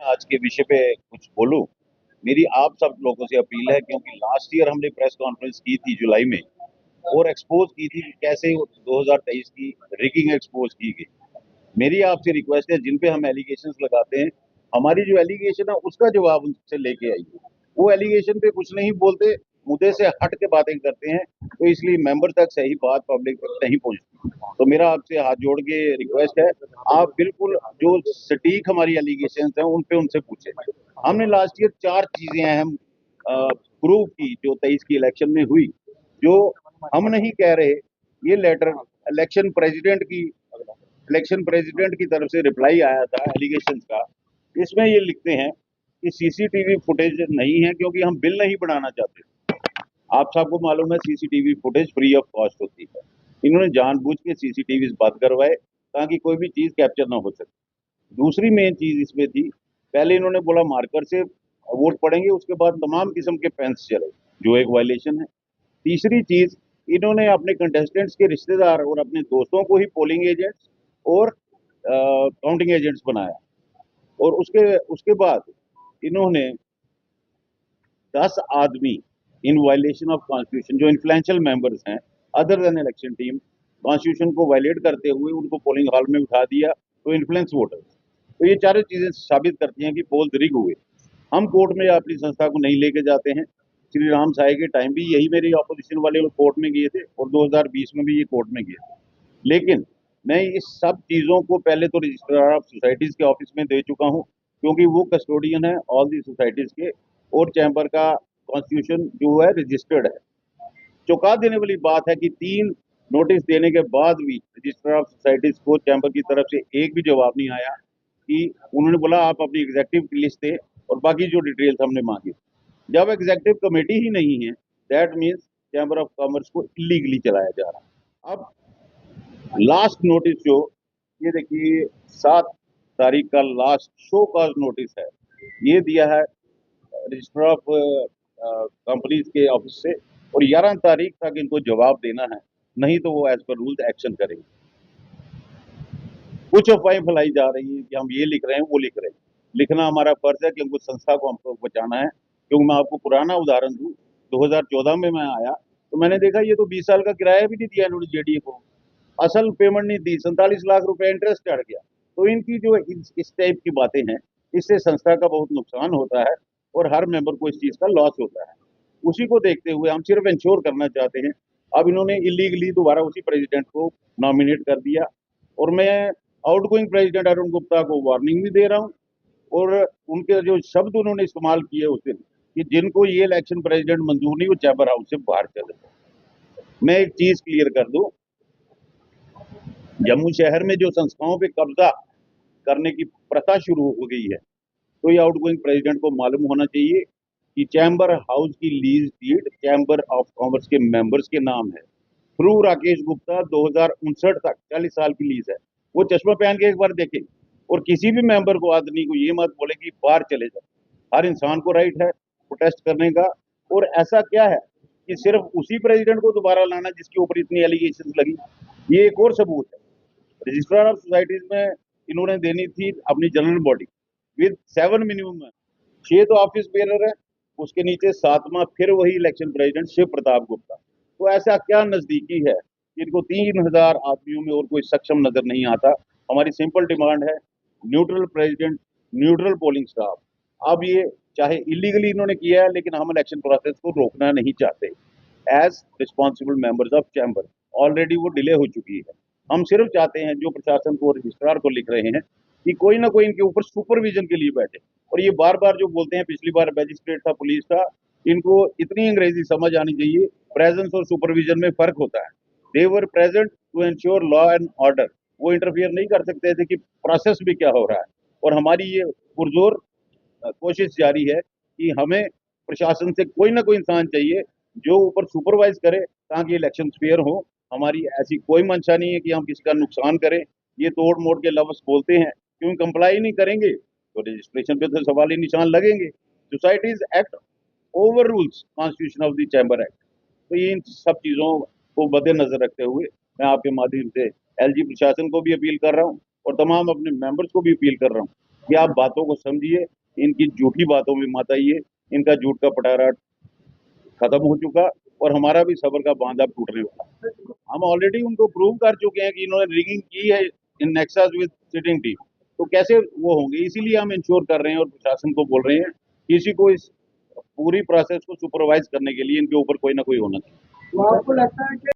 मैं आज के विषय पे कुछ बोलूं। मेरी आप सब लोगों से अपील है, क्योंकि लास्ट ईयर हमने प्रेस कॉन्फ्रेंस की थी जुलाई में और एक्सपोज की थी कि कैसे 2023 की रिगिंग एक्सपोज की गई। मेरी आपसे रिक्वेस्ट है, जिन पे हम एलिगेशंस लगाते हैं, हमारी जो एलिगेशन है उसका जवाब उनसे लेके आइए। वो एलिगेशन पे कुछ नहीं बोलते, मुद्दे से हट के बातें करते हैं, तो इसलिए मेंबर तक सही बात पब्लिक तक नहीं पहुंचती। तो मेरा आपसे हाथ जोड़ के रिक्वेस्ट है, आप बिल्कुल जो सटीक हमारी एलिगेशन है उन पे उनसे पूछे। हमने लास्ट ईयर चार चीजें अहम प्रूव की जो 23 की इलेक्शन में हुई, जो हम नहीं कह रहे। ये लेटर इलेक्शन प्रेसिडेंट की इलेक्शन प्रेसिडेंट की तरफ से रिप्लाई आया था एलिगेशन का। इसमें ये लिखते हैं कि सीसीटीवी फुटेज नहीं है, क्योंकि हम बिल नहीं बनाना चाहते। आप सबको मालूम है CCTV footage free of cost होती है। इन्होंने जानबूझ के सीसीटीवी बंद करवाए ताकि कोई भी चीज कैप्चर ना हो सके। दूसरी मेन चीज इसमें थी, पहले इन्होंने बोला मार्कर से वोट पड़ेंगे, उसके बाद तमाम किस्म के पेन्स चले, जो एक वायलेशन है। तीसरी चीज, इन्होंने अपने कंटेस्टेंट्स के रिश्तेदार और अपने दोस्तों को ही पोलिंग एजेंट्स और काउंटिंग एजेंट्स बनाया। और उसके उसके बाद इन्होंने 10 आदमी इन वायलेशन ऑफ कॉन्स्टिट्यूशन, जो इन्फ्लुएंशियल मेंबर्स हैं other than election team, constitution को वायलेट करते हुए उनको पोलिंग हॉल में उठा दिया, तो इन्फ्लुएंस वोटर्स। तो ये चारों चीजें साबित करती हैं कि पोल रिग हुए। हम कोर्ट में अपनी संस्था को नहीं लेके जाते हैं। श्री राम साय के टाइम भी यही मेरे ऑपोजिशन वाले कोर्ट में गए थे और 2020 में भी ये कोर्ट में गए थे। लेकिन मैं इस सब चीजों को पहले तो रजिस्ट्रार ऑफ सोसाइटीज के ऑफिस में दे चुका हूँ, क्योंकि वो कस्टोडियन है ऑल दी सोसाइटीज के, और चैम्बर का कॉन्स्टिट्यूशन जो है रजिस्टर्ड है। चौंका देने वाली बात है कि 3 नोटिस देने के बाद भी रजिस्ट्रार ऑफ सोसाइटीज को चैम्बर की तरफ से एक भी जवाब नहीं आया। कि उन्होंने बोला आप अपनी एग्जेक्टिव की लिस्ट दे और बाकी जो डिटेल्स हमने मांगी। जब एग्जेक्टिव कमेटी ही नहीं है, that means chamber of commerce को इलीगली चलाया जा रहा है। अब लास्ट नोटिस जो, ये देखिए 7 तारीख का लास्ट शो कॉज नोटिस है, ये दिया है रजिस्टर ऑफ कंपनीज के ऑफिस से, और 11 तारीख तक इनको जवाब देना है, नहीं तो वो एज पर रूल्स एक्शन करेंगे। कुछ अफवाहें फैलाई जा रही हैं कि हम ये लिख रहे हैं वो लिख रहे हैं। लिखना हमारा फर्ज है, क्योंकि संस्था को हमको बचाना है। क्योंकि मैं आपको पुराना उदाहरण दूं, 2014 में मैं आया तो मैंने देखा ये तो 20 साल का किराया भी नहीं दिया इन्होंने जेडीए को, असल पेमेंट नहीं दी, 47 लाख रुपए इंटरेस्ट चढ़ गया। तो इनकी जो इस टाइप की बातें हैं, इससे संस्था का बहुत नुकसान होता है और हर मेंबर को इस चीज का लॉस होता है। उसी को देखते हुए हम सिर्फ इंश्योर करना चाहते हैं। अब इन्होंने इलीगली दोबारा उसी प्रेसिडेंट को नॉमिनेट कर दिया, और मैं आउटगोइंग प्रेसिडेंट अरुण गुप्ता को वार्निंग भी दे रहा हूँ। और उनके जो शब्द उन्होंने इस्तेमाल किए उस दिन, कि जिनको ये इलेक्शन प्रेसिडेंट मंजूर नहीं, वो चैम्बर हाउस से बाहर चले जाए। मैं एक चीज क्लियर कर दूं, जम्मू शहर में जो संस्थाओं पे कब्जा करने की प्रथा शुरू हो गई है, तो ये आउटगोइंग प्रेसिडेंट को मालूम होना चाहिए कि चैम्बर हाउस की lease deed chamber of commerce के मेंबर्स के नाम है। थ्रू राकेश गुप्ता 2059 तक 40 साल की लीज है। वो चश्मा पहन के एक बार देखे, और किसी भी मेंबर को, आदमी को ये मत बोले कि बाहर चले जाओ। हर इंसान को राइट है प्रोटेस्ट करने का। और ऐसा क्या है कि सिर्फ उसी प्रेसिडेंट को दोबारा लाना जिसके ऊपर इतनी एलिगेशन लगी? ये एक और सबूत है। रजिस्ट्रार ऑफ सोसाइटीज में इन्होंने देनी थी अपनी जनरल बॉडी विद 7 मिनिमम है, 6 तो ऑफिस बेरर है, उसके नीचे 7वां फिर वही इलेक्शन प्रेसिडेंट शिव प्रताप गुप्ता। तो ऐसा क्या नजदीकी है कि इनको 3,000 आदमियों में और कोई सक्षम नजर नहीं आता? हमारी सिंपल डिमांड है, neutral president, neutral polling staff. अब ये चाहे इलीगली इन्होंने किया है, लेकिन हम इलेक्शन प्रोसेस को रोकना नहीं चाहते। As responsible members of chamber, already वो डिले हो चुकी है। हम सिर्फ चाहते हैं, जो प्रशासन को, रजिस्ट्रार को लिख रहे हैं, कि कोई ना कोई इनके ऊपर सुपरविजन के लिए बैठे। और ये बार बार जो बोलते हैं, पिछली बार मैजिस्ट्रेट था, पुलिस था, इनको इतनी अंग्रेजी समझ आनी चाहिए, प्रेजेंस और सुपरविजन में फर्क होता है। They were present to ensure law and order, वो इंटरफियर नहीं कर सकते थे कि प्रोसेस भी क्या हो रहा है। और हमारी ये पुरजोर कोशिश जारी है कि हमें प्रशासन से कोई ना कोई इंसान चाहिए जो ऊपर सुपरवाइज करे, ताकि इलेक्शन फेयर हो। हमारी ऐसी कोई मंशा नहीं है कि हम किसी का नुकसान करें। ये तोड़ मोड़ के लफ्ज बोलते हैं, क्यों कंप्लाई नहीं करेंगे तो रजिस्ट्रेशन पे तो सवाली निशान लगेंगे। Societies act over rules constitution of the chamber act. तो ये इन सब चीजों को मद्देनजर रखते हुए मैं आपके माध्यम से एलजी प्रशासन को भी अपील कर रहा हूँ और तमाम अपने मेंबर्स को भी अपील कर रहा हूँ कि आप बातों को समझिए, इनकी झूठी बातों में मत आइए, इनका झूठ का पटारा खत्म हो चुका और हमारा भी सब्र का बांध अब टूटने वाला। हम ऑलरेडी उनको प्रूव कर चुके हैं कि इन्होंने रिगिंग की है इन नेक्सास विद सिटिंग टीम, तो कैसे वो होंगे? इसीलिए हम इंश्योर कर रहे हैं और प्रशासन को बोल रहे हैं कि इसी को इस पूरी प्रोसेस को सुपरवाइज करने के लिए इनके ऊपर कोई ना कोई होना चाहिए। तो आपको लगता है कि